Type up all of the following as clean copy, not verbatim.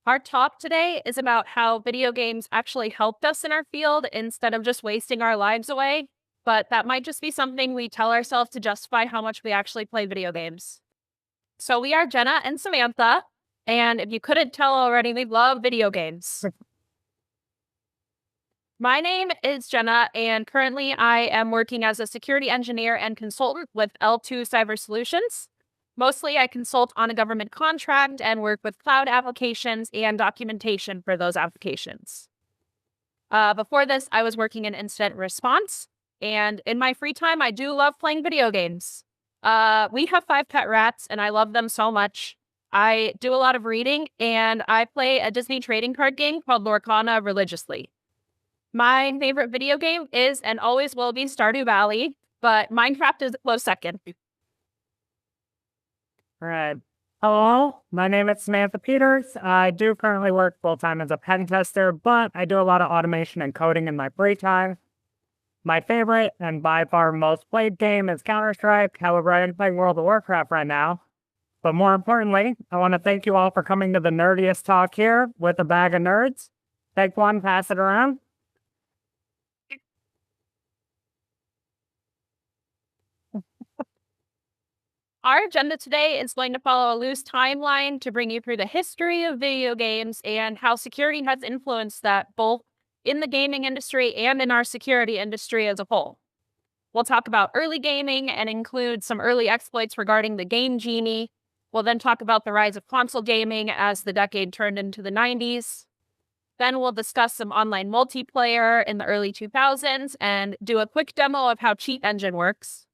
Our talk today is about how video games actually helped us in our field instead of just wasting our lives away. But that might just be something we tell ourselves to justify how much we actually play video games. So we are Jenna and Samantha. And if you couldn't tell already, we love video games. My name is Jenna, and currently I am working as a security engineer and consultant with L2 Cyber Solutions. Mostly, I consult on a government contract and work with cloud applications and documentation for those applications. Before this, I was working in incident response, and in my free time, I do love playing video games. We have 5 pet rats, and I love them so much. I do a lot of reading, and I play a Disney trading card game called Lorcana religiously. My favorite video game is and always will be Stardew Valley, but Minecraft is a close second. Right. Hello, my name is Samantha Peters. I do currently work full-time as a pen tester, but I do a lot of automation and coding in my free time. My favorite and by far most played game is Counter-Strike. However, I am playing World of Warcraft right now. But more importantly, I want to thank you all for coming to the nerdiest talk here with a bag of nerds. Take one, pass it around. Our agenda today is going to follow a loose timeline to bring you through the history of video games and how security has influenced that both in the gaming industry and in our security industry as a whole. We'll talk about early gaming and include some early exploits regarding the game Genie. We'll then talk about the rise of console gaming as the decade turned into the 90s. Then we'll discuss some online multiplayer in the early 2000s and do a quick demo of how Cheat Engine works.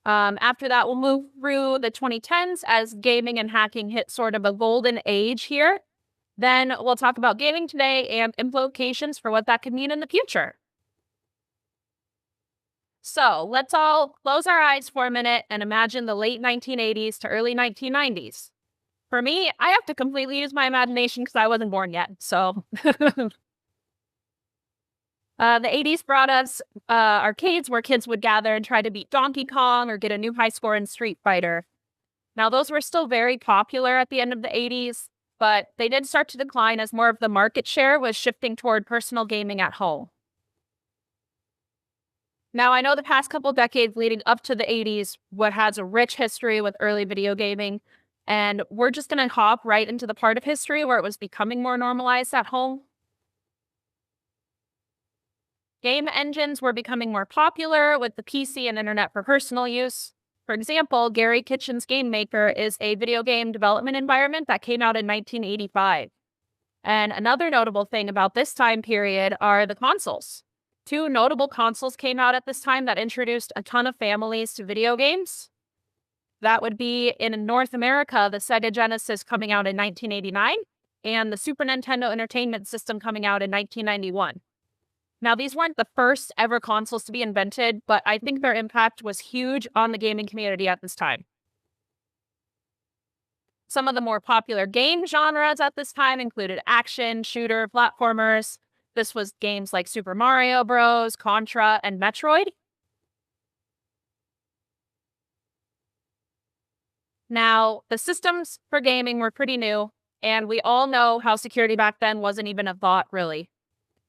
After that, we'll move through the 2010s as gaming and hacking hit sort of a golden age here. Then we'll talk about gaming today and implications for what that could mean in the future. So let's all close our eyes for a minute and imagine the late 1980s to early 1990s. For me, I have to completely use my imagination because I wasn't born yet, so... The 80s brought us arcades where kids would gather and try to beat Donkey Kong or get a new high score in Street Fighter. Now, those were still very popular at the end of the 80s, but they did start to decline as more of the market share was shifting toward personal gaming at home. Now, I know the past couple decades leading up to the 80s what has a rich history with early video gaming, and we're just going to hop right into the part of history where it was becoming more normalized at home. Game engines were becoming more popular with the PC and internet for personal use. For example, Gary Kitchen's Game Maker is a video game development environment that came out in 1985. And another notable thing about this time period are the consoles. 2 notable consoles came out at this time that introduced a ton of families to video games. That would be in North America, the Sega Genesis coming out in 1989, and the Super Nintendo Entertainment System coming out in 1991. Now, these weren't the first ever consoles to be invented, but I think their impact was huge on the gaming community at this time. Some of the more popular game genres at this time included action, shooter, platformers. This was games like Super Mario Bros., Contra, and Metroid. Now, the systems for gaming were pretty new, and we all know how security back then wasn't even a thought, really.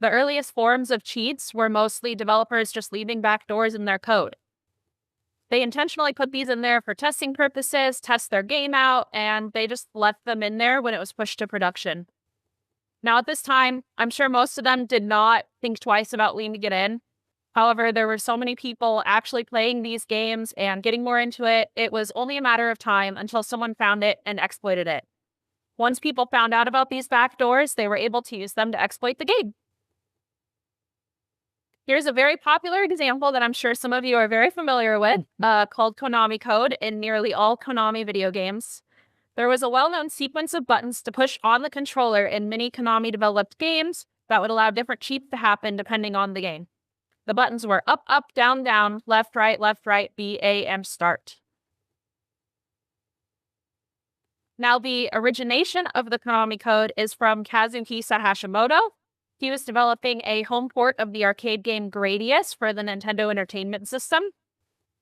The earliest forms of cheats were mostly developers just leaving backdoors in their code. They intentionally put these in there for testing purposes, test their game out, and they just left them in there when it was pushed to production. Now at this time, I'm sure most of them did not think twice about leaving it in. However, there were so many people actually playing these games and getting more into it, it was only a matter of time until someone found it and exploited it. Once people found out about these backdoors, they were able to use them to exploit the game. Here's a very popular example that I'm sure some of you are very familiar with, called Konami code in nearly all Konami video games. There was a well-known sequence of buttons to push on the controller in many Konami-developed games that would allow different cheats to happen depending on the game. The buttons were up, up, down, down, left, right, B, A, and start. Now, the origination of the Konami code is from Kazuhisa Hashimoto. He was developing a home port of the arcade game Gradius for the Nintendo Entertainment System.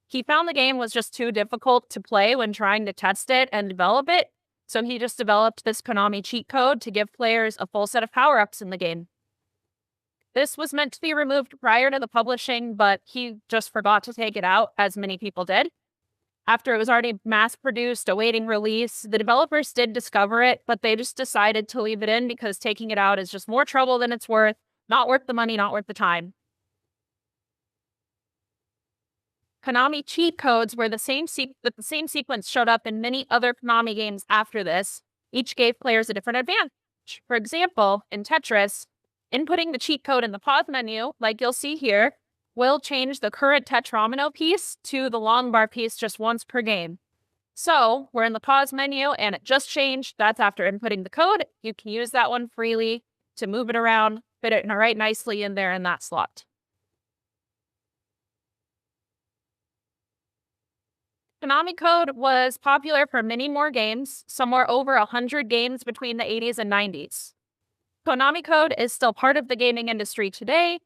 He found the game was just too difficult to play when trying to test it and develop it, So he just developed this Konami cheat code to give players a full set of power-ups in the game. This was meant to be removed prior to the publishing, but he just forgot to take it out, as many people did. After it was already mass-produced, awaiting release, the developers did discover it, but they just decided to leave it in because taking it out is just more trouble than it's worth, not worth the money, not worth the time. Konami cheat codes were the same sequence showed up in many other Konami games after this. Each gave players a different advantage. For example, in Tetris, inputting the cheat code in the pause menu, like you'll see here, will change the current tetromino piece to the long bar piece just once per game. So we're in the pause menu and it just changed. That's after inputting the code. You can use that one freely to move it around, fit it right nicely in there in that slot. Konami code was popular for many more games, somewhere over 100 games between the 80s and 90s. Konami code is still part of the gaming industry today.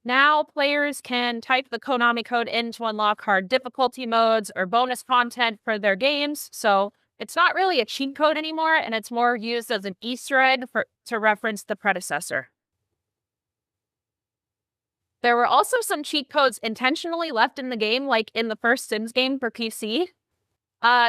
Now, players can type the Konami code in to unlock hard difficulty modes or bonus content for their games, so it's not really a cheat code anymore, and it's more used as an Easter egg to reference the predecessor. There were also some cheat codes intentionally left in the game, like in the first Sims game for PC.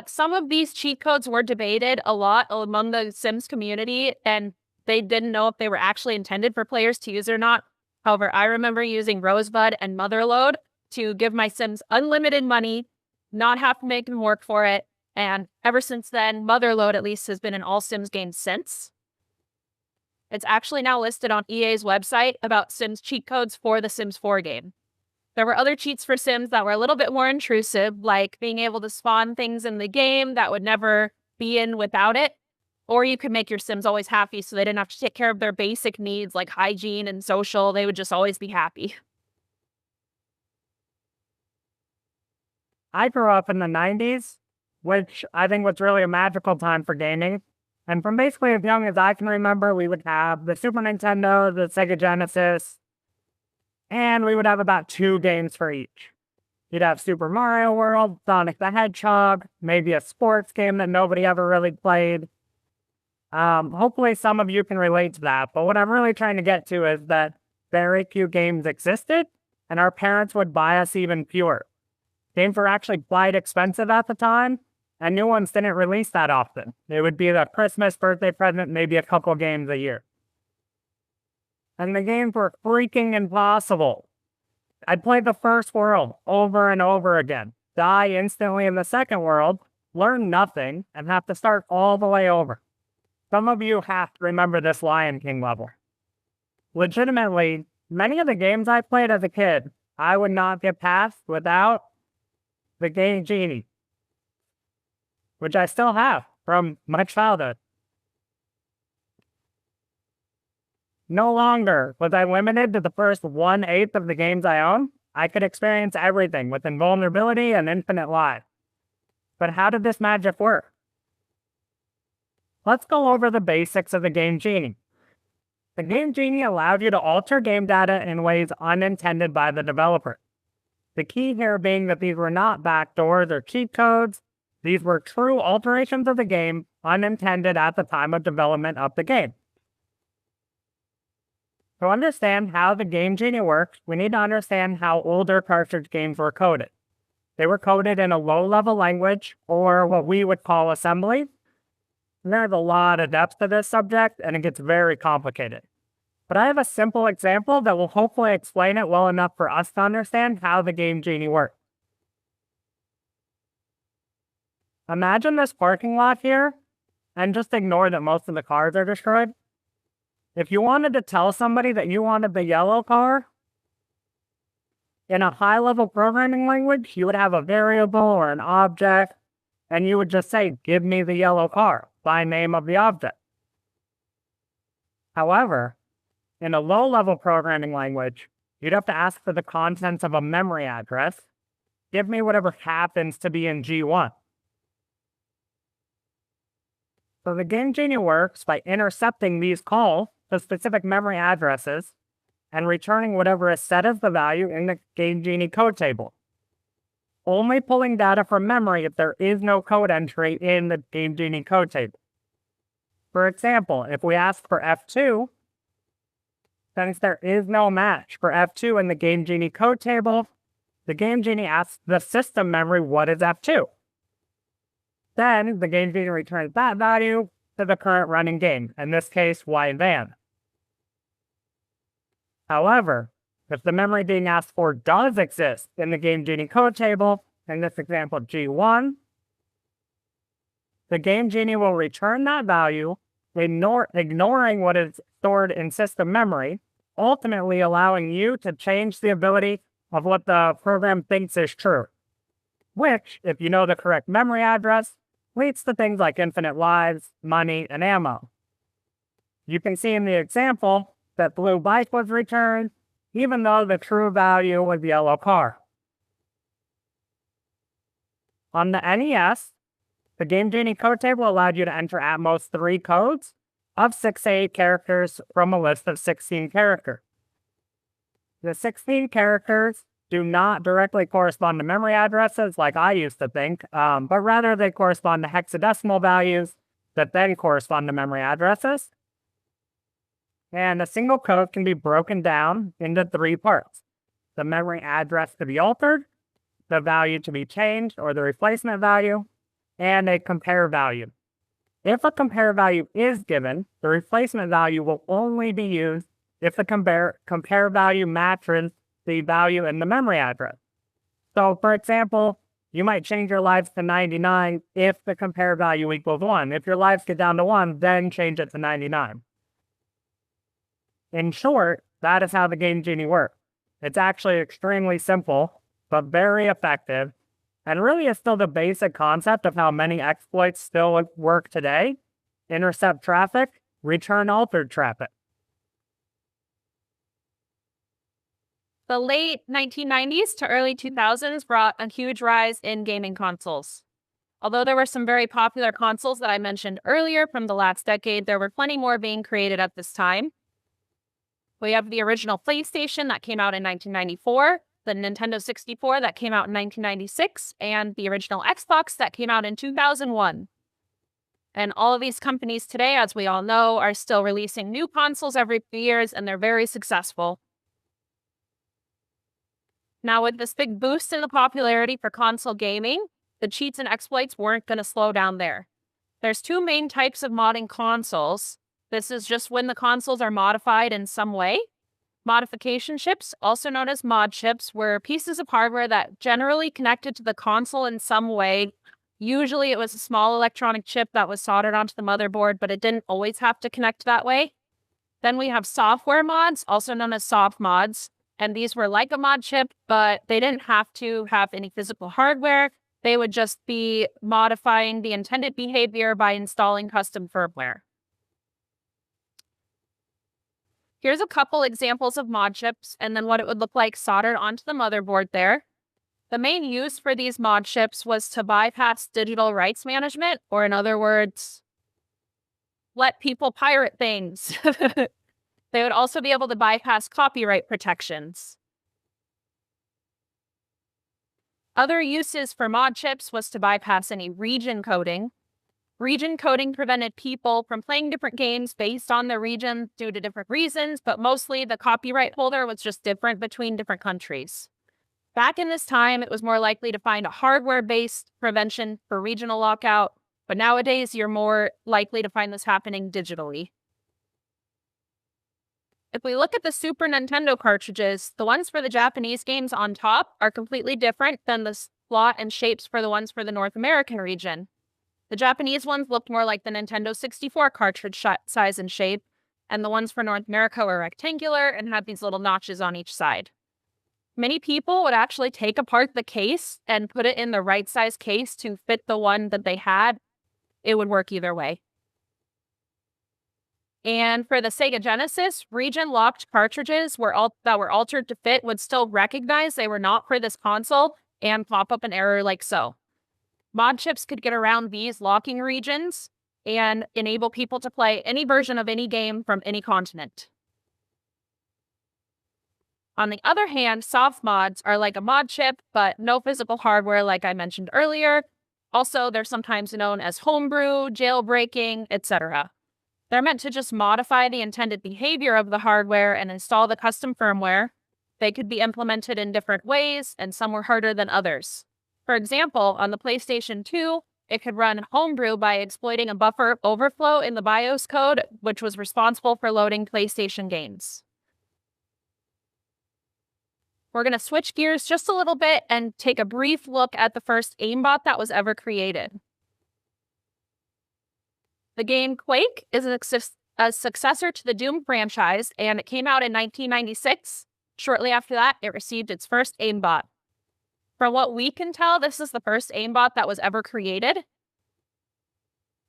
Some of these cheat codes were debated a lot among the Sims community, and they didn't know if they were actually intended for players to use or not. However, I remember using Rosebud and Motherlode to give my Sims unlimited money, not have to make them work for it, and ever since then, Motherlode at least has been in all Sims games since. It's actually now listed on EA's website about Sims cheat codes for the Sims 4 game. There were other cheats for Sims that were a little bit more intrusive, like being able to spawn things in the game that would never be in without it. Or you could make your Sims always happy so they didn't have to take care of their basic needs like hygiene and social. They would just always be happy. I grew up in the 90s, which I think was really a magical time for gaming. And from basically as young as I can remember, we would have the Super Nintendo, the Sega Genesis, and we would have about 2 games for each. You'd have Super Mario World, Sonic the Hedgehog, maybe a sports game that nobody ever really played. Hopefully some of you can relate to that, but what I'm really trying to get to is that very few games existed, and our parents would buy us even fewer. Games were actually quite expensive at the time, and new ones didn't release that often. It would be the Christmas birthday present, maybe a couple games a year. And the games were freaking impossible. I'd play the first world over and over again, die instantly in the second world, learn nothing, and have to start all the way over. Some of you have to remember this Lion King level. Legitimately, many of the games I played as a kid, I would not get past without the game Genie, which I still have from my childhood. No longer was I limited to the first 1/8 of the games I own. I could experience everything with invulnerability and infinite life. But how did this magic work? Let's go over the basics of the game Genie. The game Genie allowed you to alter game data in ways unintended by the developer. The key here being that these were not backdoors or cheat codes. These were true alterations of the game, unintended at the time of development of the game. To understand how the game Genie works, we need to understand how older cartridge games were coded. They were coded in a low-level language, or what we would call assembly. There's a lot of depth to this subject, and it gets very complicated. But I have a simple example that will hopefully explain it well enough for us to understand how the game Genie works. Imagine this parking lot here, and just ignore that most of the cars are destroyed. If you wanted to tell somebody that you wanted the yellow car, in a high-level programming language, you would have a variable or an object, and you would just say, "Give me the yellow car," by name of the object. However, in a low-level programming language, you'd have to ask for the contents of a memory address. Give me whatever happens to be in G1. So the game Genie works by intercepting these calls to specific memory addresses and returning whatever is set as the value in the game Genie code table. Only pulling data from memory if there is no code entry in the game Genie code table. For example, if we ask for F2, since there is no match for F2 in the Game Genie code table, the Game Genie asks the system memory what is F2. Then the Game Genie returns that value to the current running game, in this case, Y van. However, if the memory being asked for does exist in the Game Genie code table, in this example G1, the Game Genie will return that value, ignoring what is stored in system memory, ultimately allowing you to change the ability of what the program thinks is true, which, if you know the correct memory address, leads to things like infinite lives, money, and ammo. You can see in the example that blue bike was returned, even though the true value was yellow car. On the NES, the Game Genie code table allowed you to enter at most 3 codes of 6 to 8 characters from a list of 16 characters. The 16 characters do not directly correspond to memory addresses like I used to think, but rather they correspond to hexadecimal values that then correspond to memory addresses. And a single code can be broken down into 3 parts: the memory address to be altered, the value to be changed or the replacement value, and a compare value. If a compare value is given, the replacement value will only be used if the compare value matches the value in the memory address. So, for example, you might change your lives to 99 if the compare value equals 1. If your lives get down to 1, then change it to 99. In short, that is how the Game Genie works. It's actually extremely simple, but very effective, and really is still the basic concept of how many exploits still work today: intercept traffic, return altered traffic. The late 1990s to early 2000s brought a huge rise in gaming consoles. Although there were some very popular consoles that I mentioned earlier from the last decade, there were plenty more being created at this time. We have the original PlayStation that came out in 1994, the Nintendo 64 that came out in 1996, and the original Xbox that came out in 2001. And all of these companies today, as we all know, are still releasing new consoles every few years, and they're very successful. Now, with this big boost in the popularity for console gaming, the cheats and exploits weren't going to slow down there. There's 2 main types of modding consoles. This is just when the consoles are modified in some way. Modification chips, also known as mod chips, were pieces of hardware that generally connected to the console in some way. Usually it was a small electronic chip that was soldered onto the motherboard, but it didn't always have to connect that way. Then we have software mods, also known as soft mods. And these were like a mod chip, but they didn't have to have any physical hardware. They would just be modifying the intended behavior by installing custom firmware. Here's a couple examples of mod chips and then what it would look like soldered onto the motherboard there. The main use for these mod chips was to bypass digital rights management, or in other words, let people pirate things. They would also be able to bypass copyright protections. Other uses for mod chips was to bypass any region coding. Region coding prevented people from playing different games based on their region due to different reasons, but mostly the copyright holder was just different between different countries. Back in this time, it was more likely to find a hardware-based prevention for regional lockout, but nowadays you're more likely to find this happening digitally. If we look at the Super Nintendo cartridges, the ones for the Japanese games on top are completely different than the slot and shapes for the ones for the North American region. The Japanese ones looked more like the Nintendo 64 cartridge size and shape, and the ones for North America were rectangular and had these little notches on each side. Many people would actually take apart the case and put it in the right size case to fit the one that they had. It would work either way. And for the Sega Genesis, region-locked cartridges that were altered to fit would still recognize they were not for this console and pop up an error like so. Mod chips could get around these locking regions and enable people to play any version of any game from any continent. On the other hand, soft mods are like a mod chip, but no physical hardware like I mentioned earlier. Also, they're sometimes known as homebrew, jailbreaking, etc. They're meant to just modify the intended behavior of the hardware and install the custom firmware. They could be implemented in different ways, and some were harder than others. For example, on the PlayStation 2, it could run homebrew by exploiting a buffer overflow in the BIOS code, which was responsible for loading PlayStation games. We're going to switch gears just a little bit and take a brief look at the first aimbot that was ever created. The game Quake is a successor to the Doom franchise, and it came out in 1996. Shortly after that, it received its first aimbot. From what we can tell, this is the first aimbot that was ever created.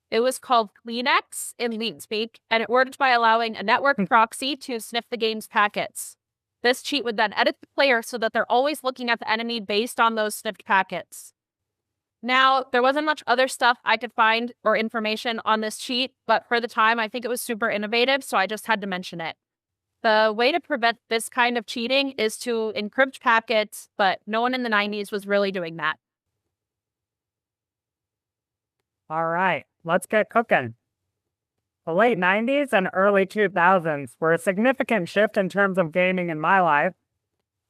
It was called Kleenex in LeetSpeak, and it worked by allowing a network proxy to sniff the game's packets. This cheat would then edit the player so that they're always looking at the enemy based on those sniffed packets. Now, there wasn't much other stuff I could find or information on this cheat, but for the time, I think it was super innovative, so I just had to mention it. The way to prevent this kind of cheating is to encrypt packets, but no one in the 90s was really doing that. All right, let's get cooking. The late 90s and early 2000s were a significant shift in terms of gaming in my life.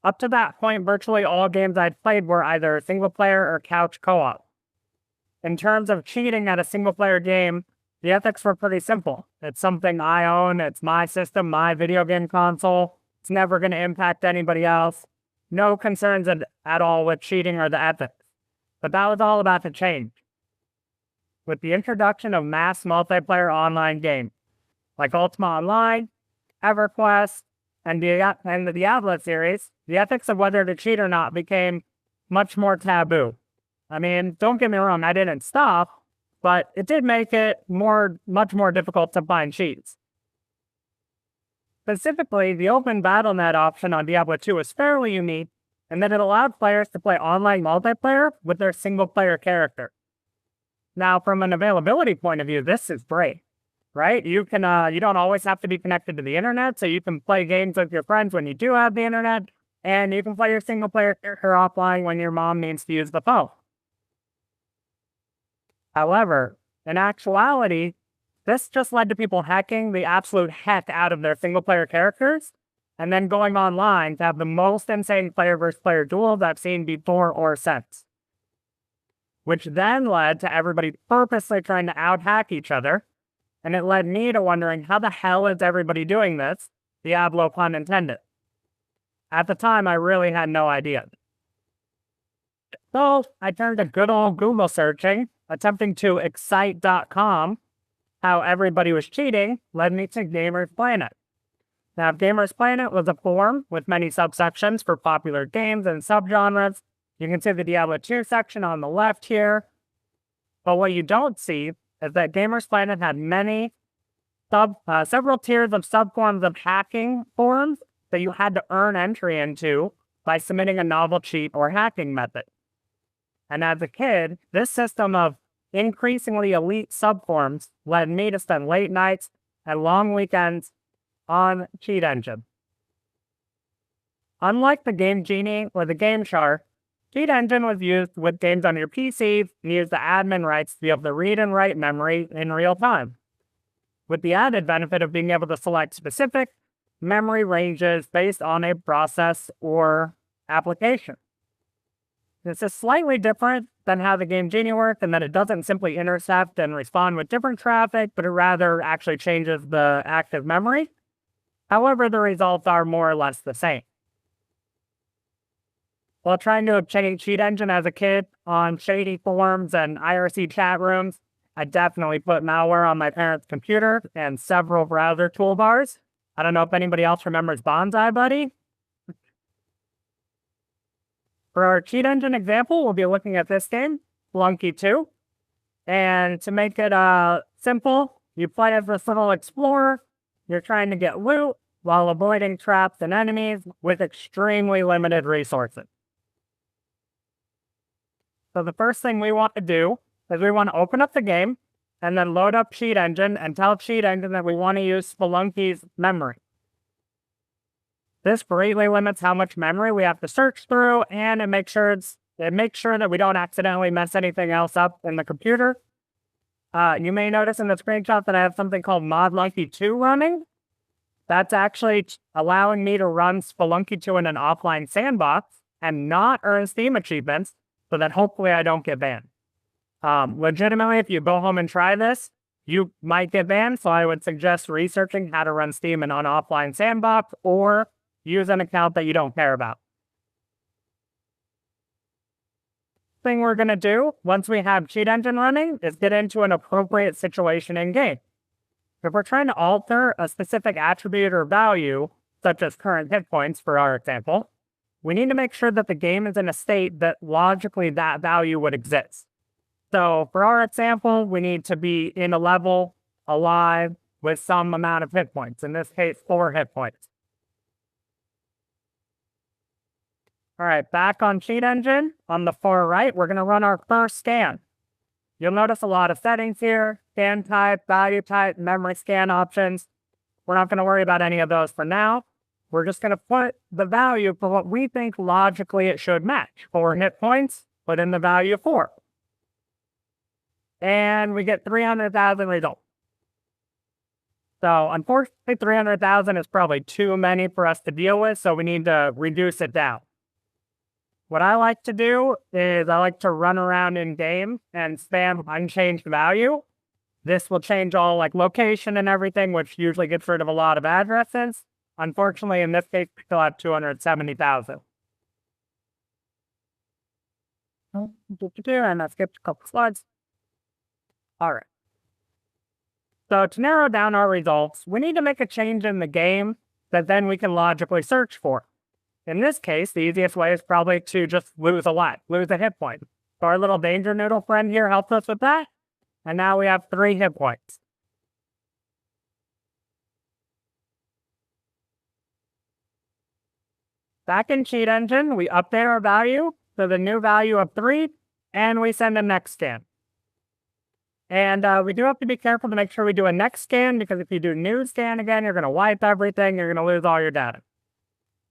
Up to that point, virtually all games I'd played were either single-player or couch co-op. In terms of cheating at a single-player game, the ethics were pretty simple. It's something I own, it's my system, my video game console. It's never going to impact anybody else. No concerns at all with cheating or the ethics. But that was all about to change. With the introduction of mass multiplayer online games, like Ultima Online, EverQuest, and the Diablo series, the ethics of whether to cheat or not became much more taboo. I mean, don't get me wrong, I didn't stop, but it did make it much more difficult to find cheats. Specifically, the open BattleNet option on Diablo 2 was fairly unique in that it allowed players to play online multiplayer with their single-player character. Now, from an availability point of view, this is great, right? You don't always have to be connected to the internet, so you can play games with your friends when you do have the internet, and you can play your single-player character offline when your mom needs to use the phone. However, in actuality, this just led to people hacking the absolute heck out of their single-player characters, and then going online to have the most insane player-versus-player duels I've seen before or since. Which then led to everybody purposely trying to out-hack each other, and it led me to wondering how the hell is everybody doing this, Diablo pun intended. At the time, I really had no idea. So I turned to good old Google searching, attempting to excite.com. How everybody was cheating led me to Gamers Planet. Now, Gamers Planet was a forum with many subsections for popular games and subgenres. You can see the Diablo 2 section on the left here. But what you don't see is that Gamers Planet had several tiers of subforums of hacking forums that you had to earn entry into by submitting a novel cheat or hacking method. And as a kid, this system of increasingly elite subforums led me to spend late nights and long weekends on Cheat Engine. Unlike the game Genie or the GameShark, Cheat Engine was used with games on your PC and used the admin rights to be able to read and write memory in real time, with the added benefit of being able to select specific memory ranges based on a process or application. This is slightly different than how the game Genie works in that it doesn't simply intercept and respond with different traffic, but it rather actually changes the active memory. However, the results are more or less the same. While trying to obtain Cheat Engine as a kid on shady forums and IRC chat rooms, I definitely put malware on my parents' computer and several browser toolbars. I don't know if anybody else remembers Bonsai Buddy. For our Cheat Engine example, we'll be looking at this game, Flunky 2. And to make it simple, you play as this little explorer. You're trying to get loot while avoiding traps and enemies with extremely limited resources. So the first thing we want to do is we want to open up the game and then load up Cheat Engine and tell Cheat Engine that we want to use Spelunky's memory. This greatly limits how much memory we have to search through, and it makes sure that we don't accidentally mess anything else up in the computer. You may notice in the screenshot that I have something called Monkey 2 running. That's actually allowing me to run Spelunky 2 in an offline sandbox and not earn Steam achievements, so that hopefully I don't get banned. Legitimately, if you go home and try this, you might get banned, so I would suggest researching how to run Steam in an offline sandbox or use an account that you don't care about. Thing we're going to do once we have Cheat Engine running is get into an appropriate situation in game. If we're trying to alter a specific attribute or value, such as current hit points for our example, we need to make sure that the game is in a state that logically that value would exist. So for our example, we need to be in a level alive with some amount of hit points, in this case 4 hit points. All right, back on Cheat Engine, on the far right, we're going to run our first scan. You'll notice a lot of settings here: scan type, value type, memory scan options. We're not going to worry about any of those for now. We're just going to put the value for what we think logically it should match. 4 hit points, put in the value of 4. And we get 300,000 results. So unfortunately, 300,000 is probably too many for us to deal with, so we need to reduce it down. What I like to do is I like to run around in game and spam unchanged value. This will change all like location and everything, which usually gets rid of a lot of addresses. Unfortunately, in this case, we still have 270,000. And I skipped a couple slides. All right. So to narrow down our results, we need to make a change in the game that then we can logically search for. In this case, the easiest way is probably to just lose a lot, lose a hit point. So our little danger noodle friend here helps us with that. And now we have 3 hit points. Back in Cheat Engine, we update our value to the new value of 3, and we send a next scan. And we do have to be careful to make sure we do a next scan, because if you do new scan again, you're going to wipe everything, you're going to lose all your data.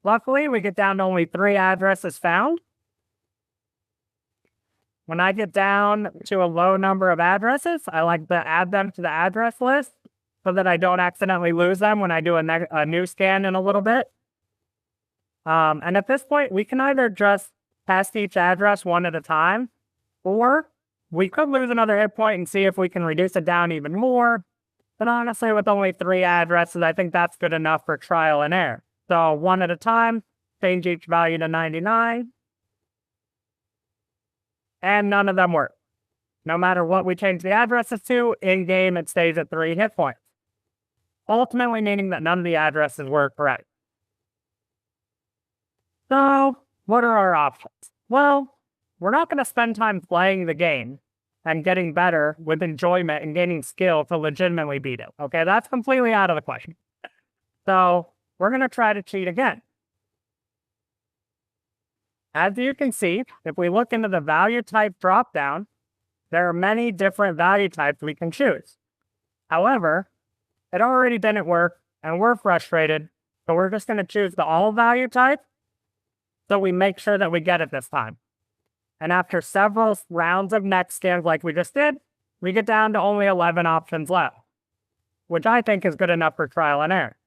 Luckily, we get down to only 3 addresses found. When I get down to a low number of addresses, I like to add them to the address list so that I don't accidentally lose them when I do a new scan in a little bit. And at this point, we can either just test each address one at a time, or we could lose another hit point and see if we can reduce it down even more. But honestly, with only 3 addresses, I think that's good enough for trial and error. So one at a time, change each value to 99. And none of them work. No matter what we change the addresses to, in-game it stays at 3 hit points. Ultimately meaning that none of the addresses were correct. So, what are our options? Well, we're not going to spend time playing the game and getting better with enjoyment and gaining skill to legitimately beat it. Okay, that's completely out of the question. So, we're going to try to cheat again. As you can see, if we look into the value type dropdown, there are many different value types we can choose. However, it already didn't work, and we're frustrated, so we're just going to choose the all value type so we make sure that we get it this time. And after several rounds of next scans like we just did, we get down to only 11 options left, which I think is good enough for trial and error.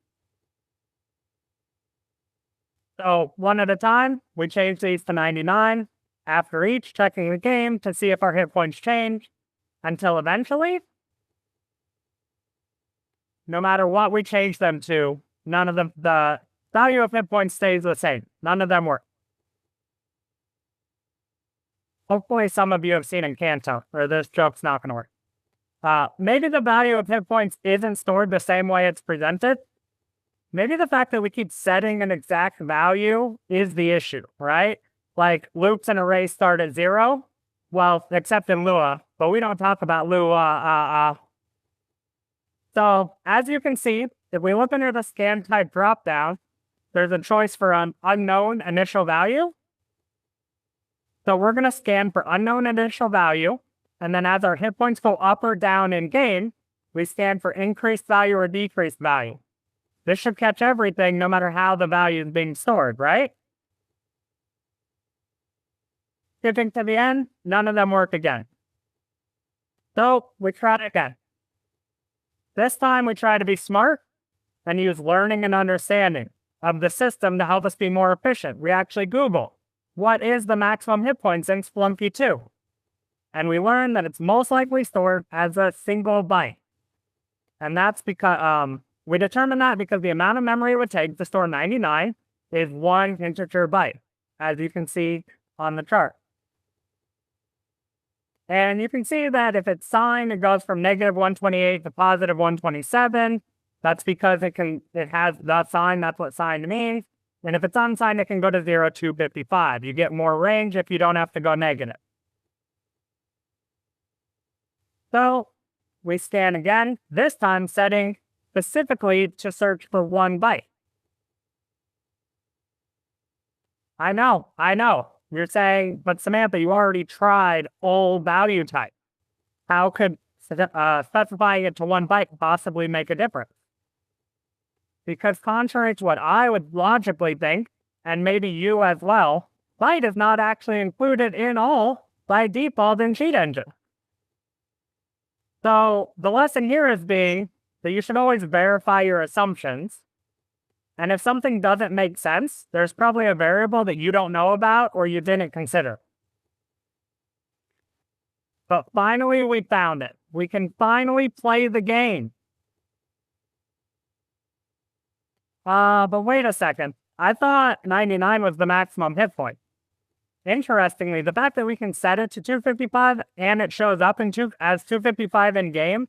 So one at a time, we change these to 99, after each checking the game to see if our hit points change, until eventually, no matter what we change them to, none of them, the value of hit points stays the same. None of them work. Hopefully some of you have seen Encanto, or this joke's not going to work. Maybe the value of hit points isn't stored the same way it's presented. Maybe the fact that we keep setting an exact value is the issue, right? Like loops and arrays start at 0. Well, except in Lua, but we don't talk about Lua. So as you can see, if we look under the scan type dropdown, there's a choice for an unknown initial value. So we're going to scan for unknown initial value, and then as our hit points go up or down in game, we scan for increased value or decreased value. This should catch everything no matter how the value is being stored, right? Skipping to the end, none of them work again. So we tried again. This time we try to be smart and use learning and understanding of the system to help us be more efficient. We actually Google, what is the maximum hit points in Splunky 2? And we learned that it's most likely stored as a single byte. And that's because we determined that because the amount of memory it would take to store 99 is 1 integer byte, as you can see on the chart. And you can see that if it's signed, it goes from negative 128 to positive 127. That's because it has the sign. That's what signed means. And if it's unsigned, it can go to 0 to 55. You get more range if you don't have to go negative. So we scan again, this time setting specifically to search for 1 byte. I know. You're saying, but Samantha, you already tried all value types. How could specifying it to 1 byte possibly make a difference? Because contrary to what I would logically think, and maybe you as well, byte is not actually included in all by default in Cheat Engine. So the lesson here is being that you should always verify your assumptions. And if something doesn't make sense, there's probably a variable that you don't know about or you didn't consider. But finally, we found it. We can finally play the game. But wait a second. I thought 99 was the maximum hit point. Interestingly, the fact that we can set it to 255 and it shows up as 255 in game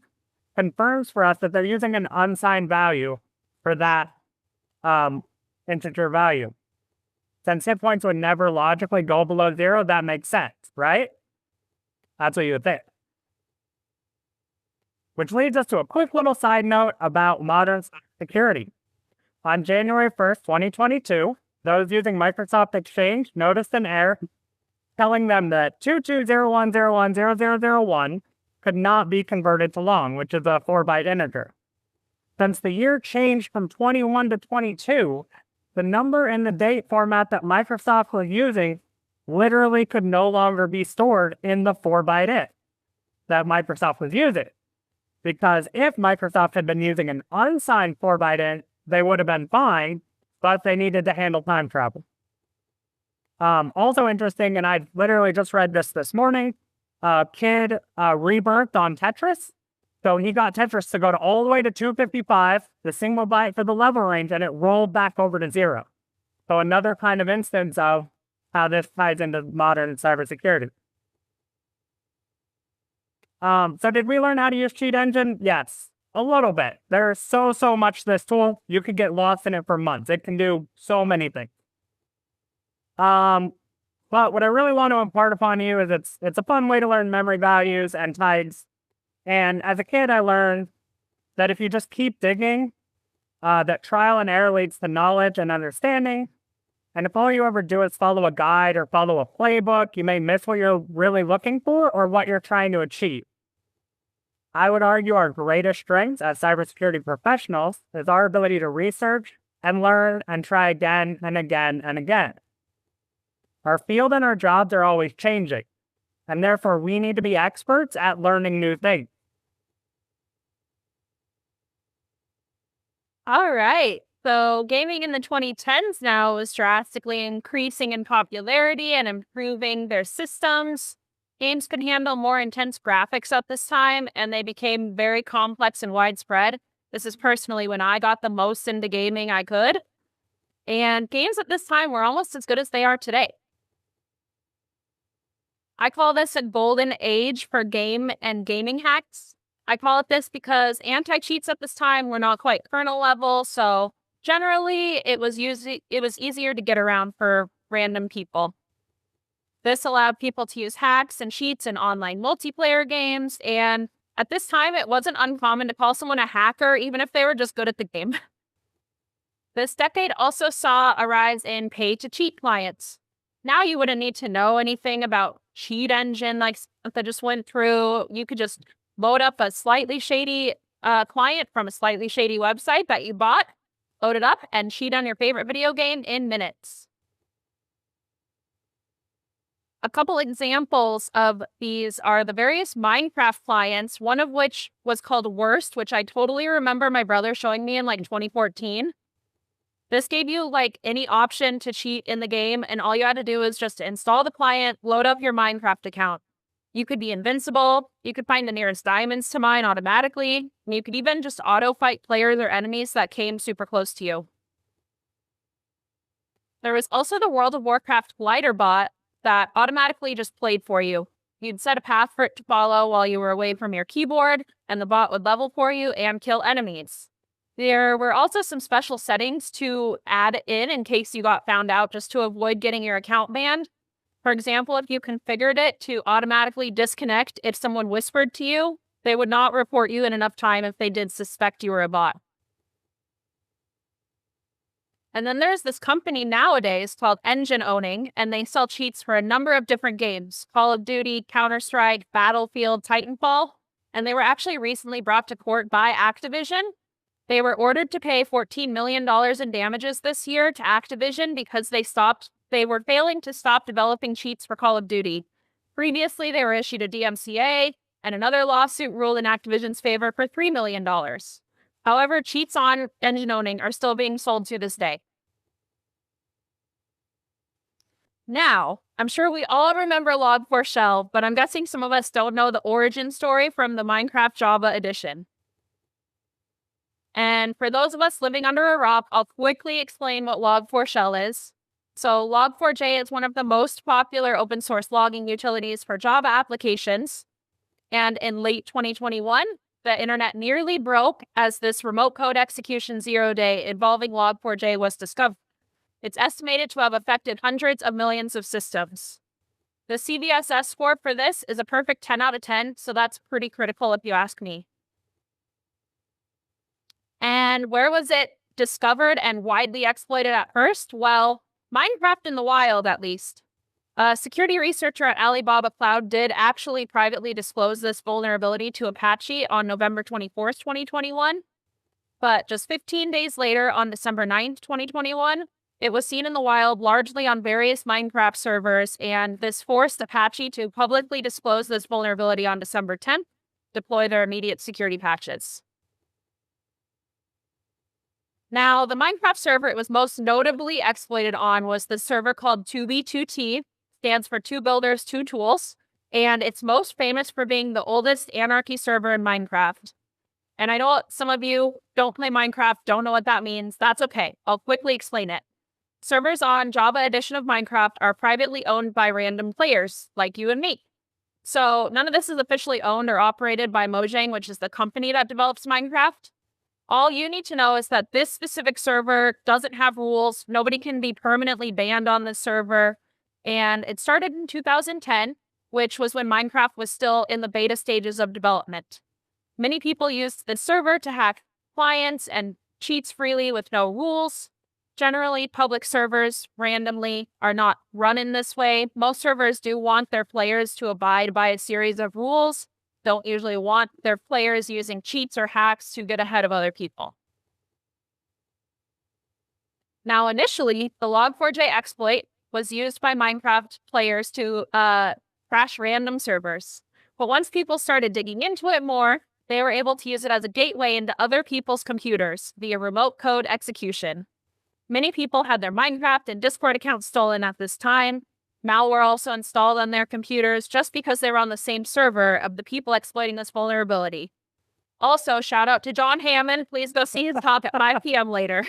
confirms for us that they're using an unsigned value for that integer value. Since hit points would never logically go below 0, that makes sense, right? That's what you would think. Which leads us to a quick little side note about modern security. On January 1st, 2022, those using Microsoft Exchange noticed an error telling them that 2201010001 could not be converted to long, which is a 4-byte integer. Since the year changed from 21 to 22, the number and the date format that Microsoft was using literally could no longer be stored in the 4-byte int that Microsoft was using. Because if Microsoft had been using an unsigned 4-byte int, they would have been fine, but they needed to handle time travel. Also interesting, and I literally just read this morning, a kid rebirthed on Tetris. So he got Tetris to go all the way to 255, the single byte for the level range, and it rolled back over to 0. So another kind of instance of how this ties into modern cybersecurity. So did we learn how to use Cheat Engine? Yes, a little bit. There's so much to this tool. You could get lost in it for months. It can do so many things. But what I really want to impart upon you is it's a fun way to learn memory values and types. And as a kid, I learned that if you just keep digging, that trial and error leads to knowledge and understanding. And if all you ever do is follow a guide or follow a playbook, you may miss what you're really looking for or what you're trying to achieve. I would argue our greatest strengths as cybersecurity professionals is our ability to research and learn and try again and again and again. Our field and our jobs are always changing, and therefore we need to be experts at learning new things. All right. So gaming in the 2010s now is drastically increasing in popularity and improving their systems. Games could handle more intense graphics at this time, and they became very complex and widespread. This is personally when I got the most into gaming I could. And games at this time were almost as good as they are today. I call this a golden age for game and gaming hacks. I call it this because anti-cheats at this time were not quite kernel level, so generally it was easier to get around for random people. This allowed people to use hacks and cheats in online multiplayer games, and at this time it wasn't uncommon to call someone a hacker even if they were just good at the game. This decade also saw a rise in pay-to-cheat clients. Now you wouldn't need to know anything about Cheat Engine like Samantha just went through. You could just load up a slightly shady client from a slightly shady website that you bought, load it up, and cheat on your favorite video game in minutes. A couple examples of these are the various Minecraft clients, one of which was called Worst, which I totally remember my brother showing me in like 2014. This gave you like any option to cheat in the game, and all you had to do was just install the client, load up your Minecraft account. You could be invincible, you could find the nearest diamonds to mine automatically, and you could even just auto-fight players or enemies that came super close to you. There was also the World of Warcraft glider bot that automatically just played for you. You'd set a path for it to follow while you were away from your keyboard, and the bot would level for you and kill enemies. There were also some special settings to add in case you got found out, just to avoid getting your account banned. For example, if you configured it to automatically disconnect if someone whispered to you, they would not report you in enough time if they did suspect you were a bot. And then there's this company nowadays called Engine Owning, and they sell cheats for a number of different games: Call of Duty, Counter-Strike, Battlefield, Titanfall. And they were actually recently brought to court by Activision. They were ordered to pay $14 million in damages this year to Activision because they were failing to stop developing cheats for Call of Duty. Previously, they were issued a DMCA, and another lawsuit ruled in Activision's favor for $3 million. However, cheats on Engine Owning are still being sold to this day. Now, I'm sure we all remember Log4Shell, but I'm guessing some of us don't know the origin story from the Minecraft Java edition. And for those of us living under a rock, I'll quickly explain what Log4Shell is. So Log4j is one of the most popular open source logging utilities for Java applications. And in late 2021, the internet nearly broke as this remote code execution 0-day involving Log4j was discovered. It's estimated to have affected hundreds of millions of systems. The CVSS score for this is a perfect 10 out of 10, so that's pretty critical if you ask me. And where was it discovered and widely exploited at first? Well, Minecraft in the wild, at least. A security researcher at Alibaba Cloud did actually privately disclose this vulnerability to Apache on November 24th, 2021. But just 15 days later, on December 9th, 2021, it was seen in the wild largely on various Minecraft servers, and this forced Apache to publicly disclose this vulnerability on December 10th, deploy their immediate security patches. Now, the Minecraft server it was most notably exploited on was the server called 2v2t, stands for Two Builders, Two Tools, and it's most famous for being the oldest anarchy server in Minecraft. And I know some of you don't play Minecraft, don't know what that means. That's okay. I'll quickly explain it. Servers on Java edition of Minecraft are privately owned by random players, like you and me. So none of this is officially owned or operated by Mojang, which is the company that develops Minecraft. All you need to know is that this specific server doesn't have rules. Nobody can be permanently banned on this server. And it started in 2010, which was when Minecraft was still in the beta stages of development. Many people used the server to hack clients and cheats freely with no rules. Generally, public servers randomly are not run in this way. Most servers do want their players to abide by a series of rules. Don't usually want their players using cheats or hacks to get ahead of other people. Now, initially, the Log4j exploit was used by Minecraft players to crash random servers. But once people started digging into it more, they were able to use it as a gateway into other people's computers via remote code execution. Many people had their Minecraft and Discord accounts stolen at this time. Malware also installed on their computers just because they were on the same server of the people exploiting this vulnerability. Also, shout out to John Hammond. Please go see his talk at 5 p.m. later.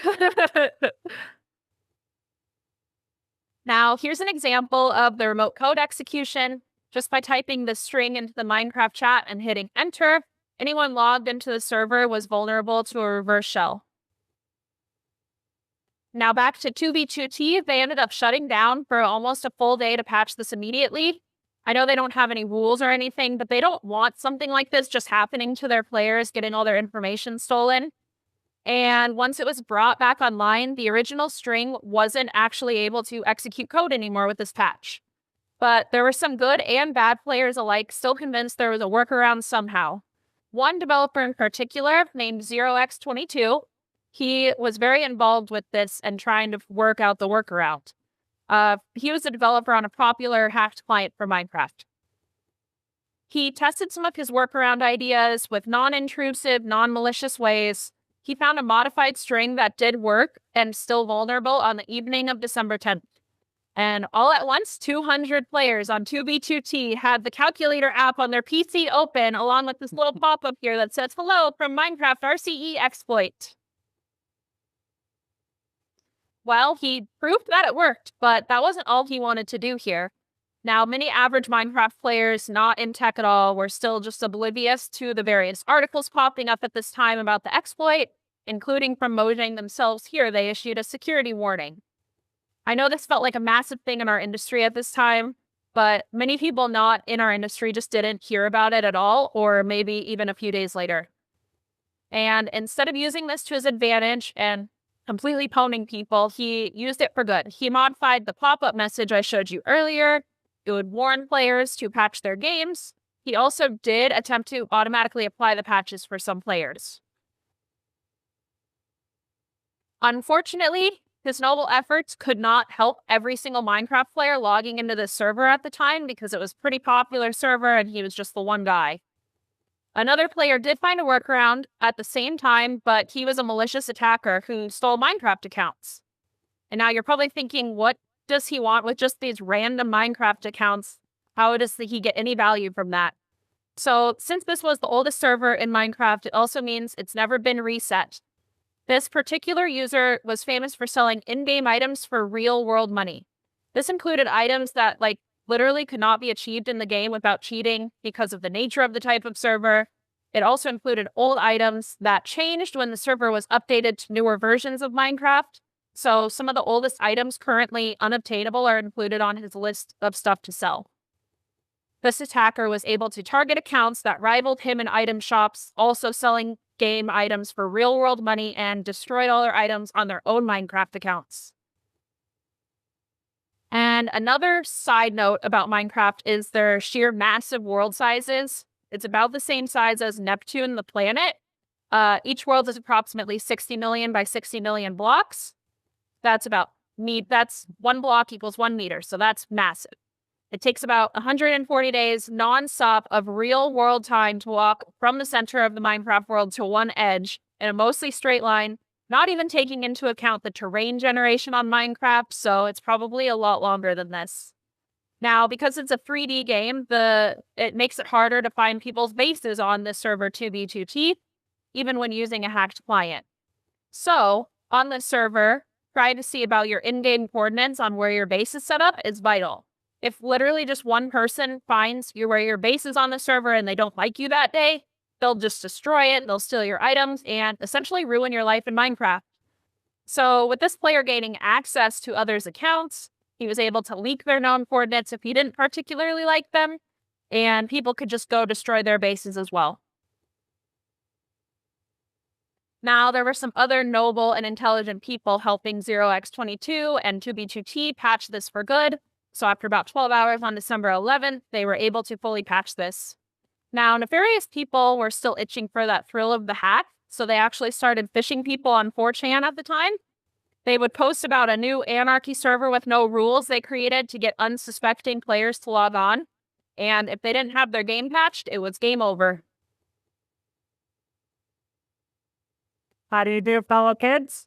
Now, here's an example of the remote code execution. Just by typing the string into the Minecraft chat and hitting enter, anyone logged into the server was vulnerable to a reverse shell. Now back to 2v2t, they ended up shutting down for almost a full day to patch this immediately. I know they don't have any rules or anything, but they don't want something like this just happening to their players, getting all their information stolen. And once it was brought back online, the original string wasn't actually able to execute code anymore with this patch. But there were some good and bad players alike still convinced there was a workaround somehow. One developer in particular, named 0x22, he was very involved with this and trying to work out the workaround. He was a developer on a popular hacked client for Minecraft. He tested some of his workaround ideas with non-intrusive, non-malicious ways. He found a modified string that did work and still vulnerable on the evening of December 10th. And all at once, 200 players on 2B2T had the calculator app on their PC open, along with this little pop-up here that says, "Hello from Minecraft RCE exploit." Well, he proved that it worked, but that wasn't all he wanted to do here. Now, many average Minecraft players not in tech at all were still just oblivious to the various articles popping up at this time about the exploit, including from Mojang themselves here. They issued a security warning. I know this felt like a massive thing in our industry at this time, but many people not in our industry just didn't hear about it at all, or maybe even a few days later. And instead of using this to his advantage and completely pwning people, he used it for good. He modified the pop-up message I showed you earlier. It would warn players to patch their games. He also did attempt to automatically apply the patches for some players. Unfortunately, his noble efforts could not help every single Minecraft player logging into this server at the time because it was a pretty popular server and he was just the one guy. Another player did find a workaround at the same time, but he was a malicious attacker who stole Minecraft accounts. And now you're probably thinking, what does he want with just these random Minecraft accounts? How does he get any value from that? So since this was the oldest server in Minecraft, it also means it's never been reset. This particular user was famous for selling in-game items for real-world money. This included items that, literally could not be achieved in the game without cheating because of the nature of the type of server. It also included old items that changed when the server was updated to newer versions of Minecraft. So some of the oldest items currently unobtainable are included on his list of stuff to sell. This attacker was able to target accounts that rivaled him in item shops, also selling game items for real-world money, and destroyed all their items on their own Minecraft accounts. And another side note about Minecraft is their sheer massive world sizes. It's about the same size as Neptune, the planet. Each world is approximately 60 million by 60 million blocks. That's one block equals 1 meter, so that's massive. It takes about 140 days non-stop of real-world time to walk from the center of the Minecraft world to one edge in a mostly straight line, not even taking into account the terrain generation on Minecraft, so it's probably a lot longer than this. Now, because it's a 3D game, it makes it harder to find people's bases on this server 2B2T, even when using a hacked client. So, on this server, trying to see about your in-game coordinates on where your base is set up is vital. If literally just one person finds where your base is on the server and they don't like you that day, they'll just destroy it, they'll steal your items, and essentially ruin your life in Minecraft. So with this player gaining access to others' accounts, he was able to leak their known coordinates if he didn't particularly like them, and people could just go destroy their bases as well. Now, there were some other noble and intelligent people helping 0x22 and 2B2T patch this for good. So after about 12 hours on December 11th, they were able to fully patch this. Now, nefarious people were still itching for that thrill of the hack, so they actually started phishing people on 4chan at the time. They would post about a new anarchy server with no rules they created to get unsuspecting players to log on. And if they didn't have their game patched, it was game over. How do you do, fellow kids?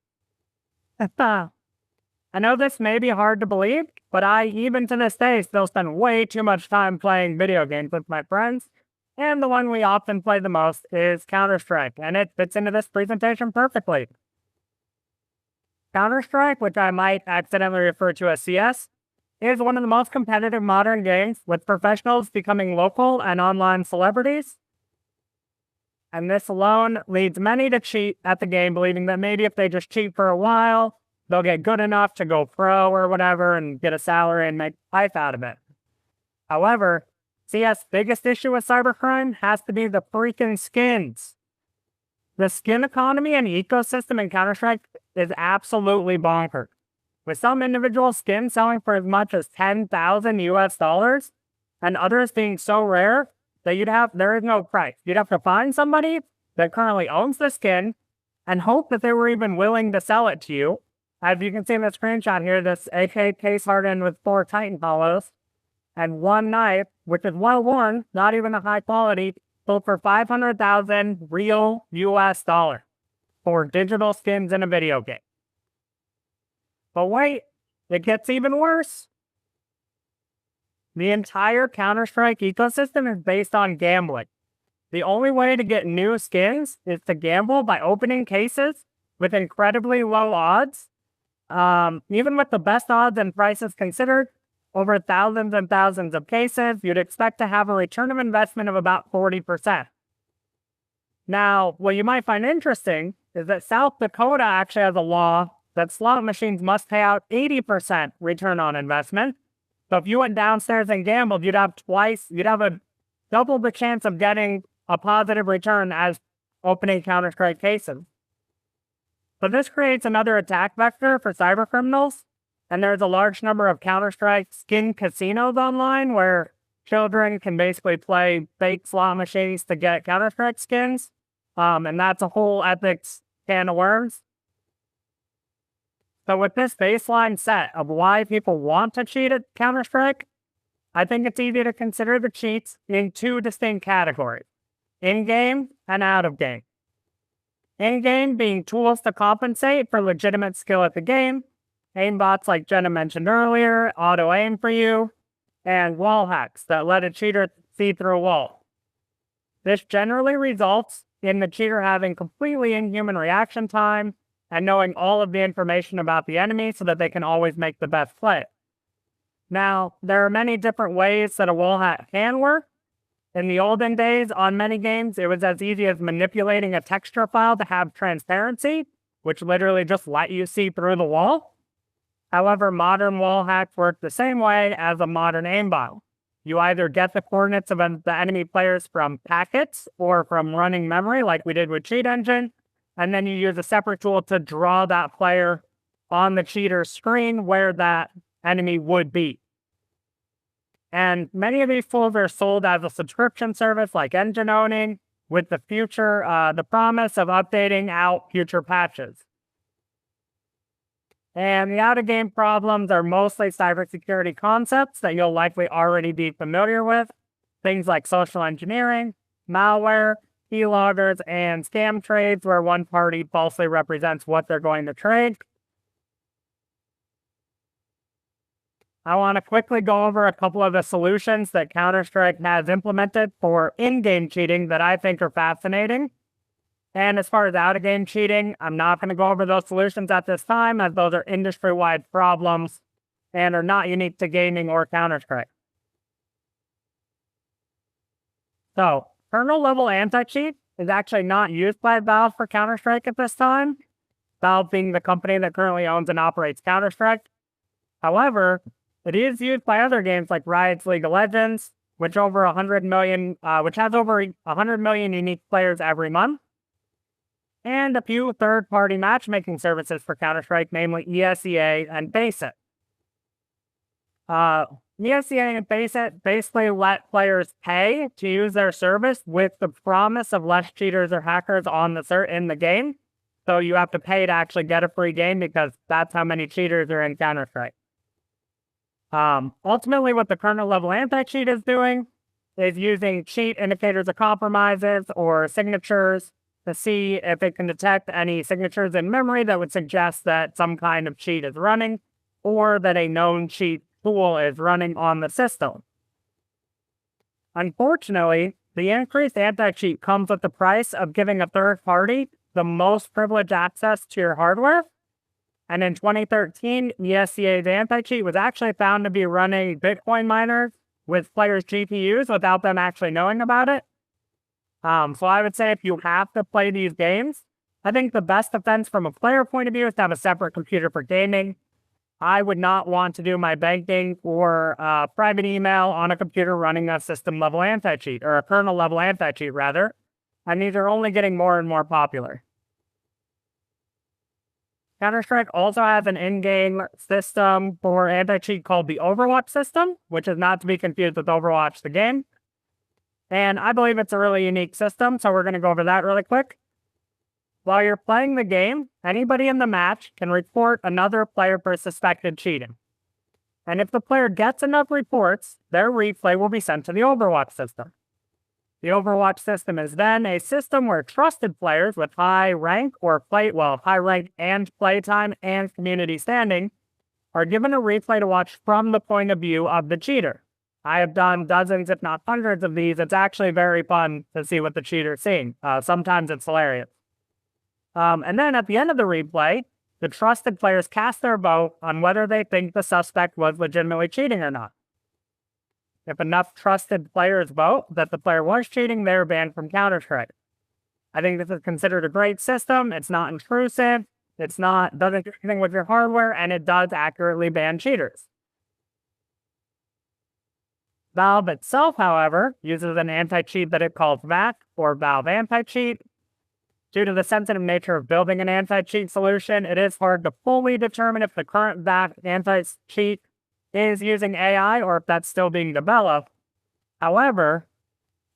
I know this may be hard to believe, but I, even to this day, still spend way too much time playing video games with my friends, and the one we often play the most is Counter-Strike, and it fits into this presentation perfectly. Counter-Strike, which I might accidentally refer to as CS, is one of the most competitive modern games, with professionals becoming local and online celebrities. And this alone leads many to cheat at the game, believing that maybe if they just cheat for a while, they'll get good enough to go pro or whatever and get a salary and make life out of it. However, CS' biggest issue with cybercrime has to be the freaking skins. The skin economy and ecosystem in Counter-Strike is absolutely bonkers, with some individual skins selling for as much as 10,000 US dollars, and others being so rare that there is no price. You'd have to find somebody that currently owns the skin and hope that they were even willing to sell it to you, As you can see in the screenshot here, this AK case hardened with 4 Titan hollows and 1 knife, which is well worn, not even a high quality, sold for 500,000 real US dollars for digital skins in a video game. But wait, it gets even worse. The entire Counter-Strike ecosystem is based on gambling. The only way to get new skins is to gamble by opening cases with incredibly low odds. Even with the best odds and prices considered, over thousands and thousands of cases, you'd expect to have a return of investment of about 40%. Now, what you might find interesting is that South Dakota actually has a law that slot machines must pay out 80% return on investment. So if you went downstairs and gambled, you'd have a double the chance of getting a positive return as opening Counter-Strike cases. But this creates another attack vector for cybercriminals, and there's a large number of Counter-Strike skin casinos online where children can basically play fake slot machines to get Counter-Strike skins, and that's a whole ethics can of worms. So with this baseline set of why people want to cheat at Counter-Strike, I think it's easy to consider the cheats in 2 distinct categories: in-game and out-of-game. In-game being tools to compensate for legitimate skill at the game, aimbots like Jenna mentioned earlier, auto-aim for you, and wall hacks that let a cheater see through a wall. This generally results in the cheater having completely inhuman reaction time and knowing all of the information about the enemy so that they can always make the best play. Now, there are many different ways that a wall hack can work. In the olden days, on many games, it was as easy as manipulating a texture file to have transparency, which literally just let you see through the wall. However, modern wall hacks work the same way as a modern aimbot. You either get the coordinates of the enemy players from packets or from running memory, like we did with Cheat Engine, and then you use a separate tool to draw that player on the cheater's screen where that enemy would be. And many of these tools are sold as a subscription service like engine owning, with the promise of updating out future patches. And the out-of-game problems are mostly cybersecurity concepts that you'll likely already be familiar with. Things like social engineering, malware, keyloggers, and scam trades where one party falsely represents what they're going to trade. I want to quickly go over a couple of the solutions that Counter-Strike has implemented for in-game cheating that I think are fascinating. And as far as out-of-game cheating, I'm not going to go over those solutions at this time, as those are industry-wide problems and are not unique to gaming or Counter-Strike. So, kernel-level anti-cheat is actually not used by Valve for Counter-Strike at this time, Valve being the company that currently owns and operates Counter-Strike. However, it is used by other games like Riot's League of Legends, which has over 100 million unique players every month, and a few third-party matchmaking services for Counter-Strike, namely ESEA and Basic. ESEA and Basic basically let players pay to use their service with the promise of less cheaters or hackers in the game. So you have to pay to actually get a free game because that's how many cheaters are in Counter-Strike. Ultimately, what the kernel-level anti-cheat is doing is using cheat indicators of compromises or signatures to see if it can detect any signatures in memory that would suggest that some kind of cheat is running or that a known cheat tool is running on the system. Unfortunately, the increased anti-cheat comes with the price of giving a third party the most privileged access to your hardware. And in 2013, ESEA's anti-cheat was actually found to be running Bitcoin miners with players' GPUs without them actually knowing about it. So I would say if you have to play these games, I think the best defense from a player point of view is to have a separate computer for gaming. I would not want to do my banking or private email on a computer running a system-level anti-cheat, or a kernel-level anti-cheat, rather. And these are only getting more and more popular. Counter-Strike also has an in-game system for anti-cheat called the Overwatch system, which is not to be confused with Overwatch the game. And I believe it's a really unique system, so we're going to go over that really quick. While you're playing the game, anybody in the match can report another player for suspected cheating. And if the player gets enough reports, their replay will be sent to the Overwatch system. The Overwatch system is then a system where trusted players with high rank and playtime and community standing are given a replay to watch from the point of view of the cheater. I have done dozens, if not hundreds of these. It's actually very fun to see what the cheater's seeing. Sometimes it's hilarious. And then at the end of the replay, the trusted players cast their vote on whether they think the suspect was legitimately cheating or not. If enough trusted players vote that the player was cheating, they're banned from Counter-Strike. I think this is considered a great system. It's not intrusive. Doesn't do anything with your hardware, and it does accurately ban cheaters. Valve itself, however, uses an anti-cheat that it calls VAC, or Valve Anti-Cheat. Due to the sensitive nature of building an anti-cheat solution, it is hard to fully determine if the current VAC anti-cheat is using AI or if that's still being developed. However,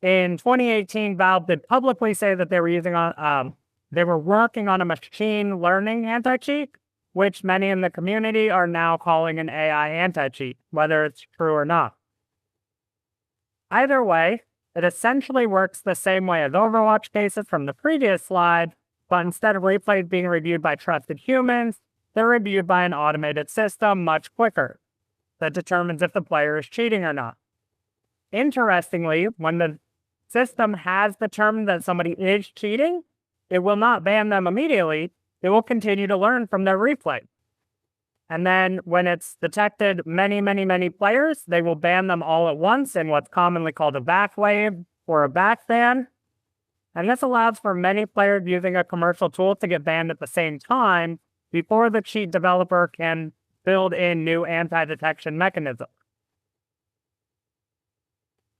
in 2018, Valve did publicly say that they were working on a machine learning anti-cheat, which many in the community are now calling an AI anti-cheat, whether it's true or not. Either way, it essentially works the same way as Overwatch cases from the previous slide, but instead of replays being reviewed by trusted humans, they're reviewed by an automated system much quicker that determines if the player is cheating or not. Interestingly, when the system has determined that somebody is cheating, it will not ban them immediately. It will continue to learn from their replay. And then when it's detected many players, they will ban them all at once in what's commonly called a back wave or a back ban. And this allows for many players using a commercial tool to get banned at the same time before the cheat developer can build in new anti-detection mechanisms.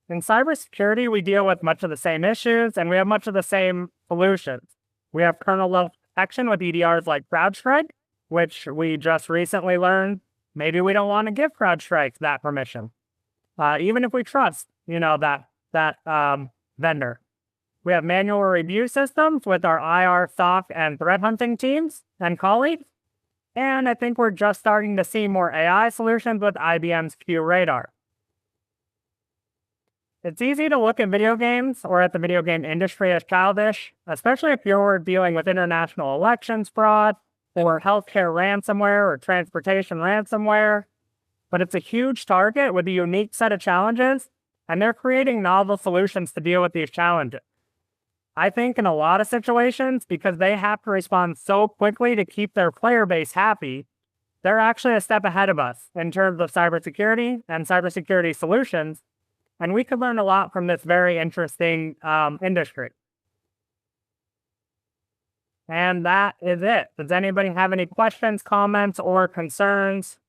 In cybersecurity, we deal with much of the same issues, and we have much of the same solutions. We have kernel-level protection with EDRs like CrowdStrike, which we just recently learned maybe we don't want to give CrowdStrike that permission, even if we trust, that vendor. We have manual review systems with our IR, SOC, and threat hunting teams and colleagues. And I think we're just starting to see more AI solutions with IBM's QRadar. It's easy to look at video games or at the video game industry as childish, especially if you're dealing with international elections fraud, or healthcare ransomware, or transportation ransomware. But it's a huge target with a unique set of challenges, and they're creating novel solutions to deal with these challenges. I think in a lot of situations, because they have to respond so quickly to keep their player base happy, they're actually a step ahead of us in terms of cybersecurity and cybersecurity solutions, and we could learn a lot from this very interesting industry. And that is it. Does anybody have any questions, comments, or concerns?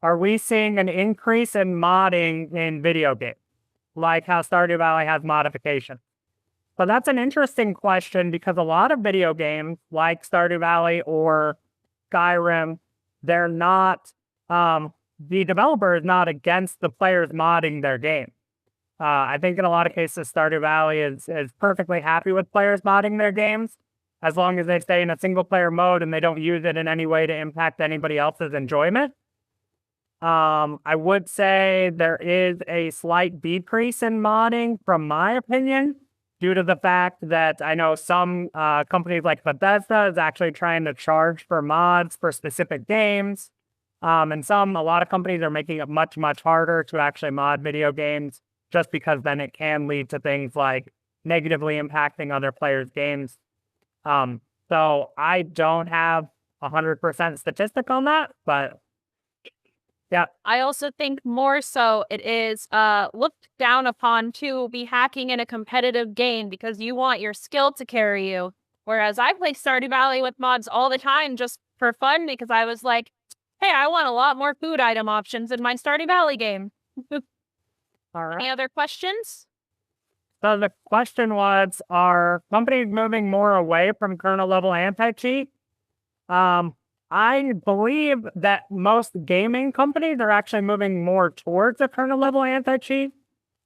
Are we seeing an increase in modding in video games, like how Stardew Valley has modifications? So that's an interesting question because a lot of video games, like Stardew Valley or Skyrim, they're not, the developer is not against the players modding their game. I think in a lot of cases, Stardew Valley is perfectly happy with players modding their games, as long as they stay in a single-player mode and they don't use it in any way to impact anybody else's enjoyment. I would say there is a slight decrease in modding, from my opinion, due to the fact that I know some companies like Bethesda is actually trying to charge for mods for specific games. And a lot of companies are making it much harder to actually mod video games, just because then it can lead to things like negatively impacting other players' games. So I don't have 100% statistic on that, but yeah. I also think more so it is looked down upon to be hacking in a competitive game because you want your skill to carry you. Whereas I play Stardew Valley with mods all the time just for fun because I was like, hey, I want a lot more food item options in my Stardew Valley game. All right. Any other questions? So the question was, are companies moving more away from kernel-level anti-cheat? I believe that most gaming companies are actually moving more towards a kernel-level anti-cheat.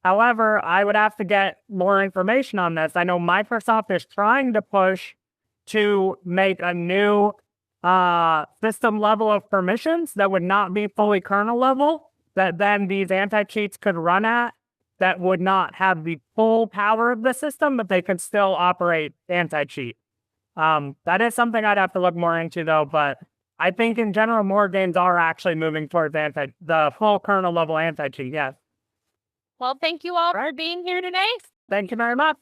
However, I would have to get more information on this. I know Microsoft is trying to push to make a new system level of permissions that would not be fully kernel level, that then these anti-cheats could run at, that would not have the full power of the system, but they could still operate anti-cheat. That is something I'd have to look more into, though, but I think in general, more games are actually moving towards the full kernel level anti-cheat, yes. Well, thank you all for being here today. Thank you very much.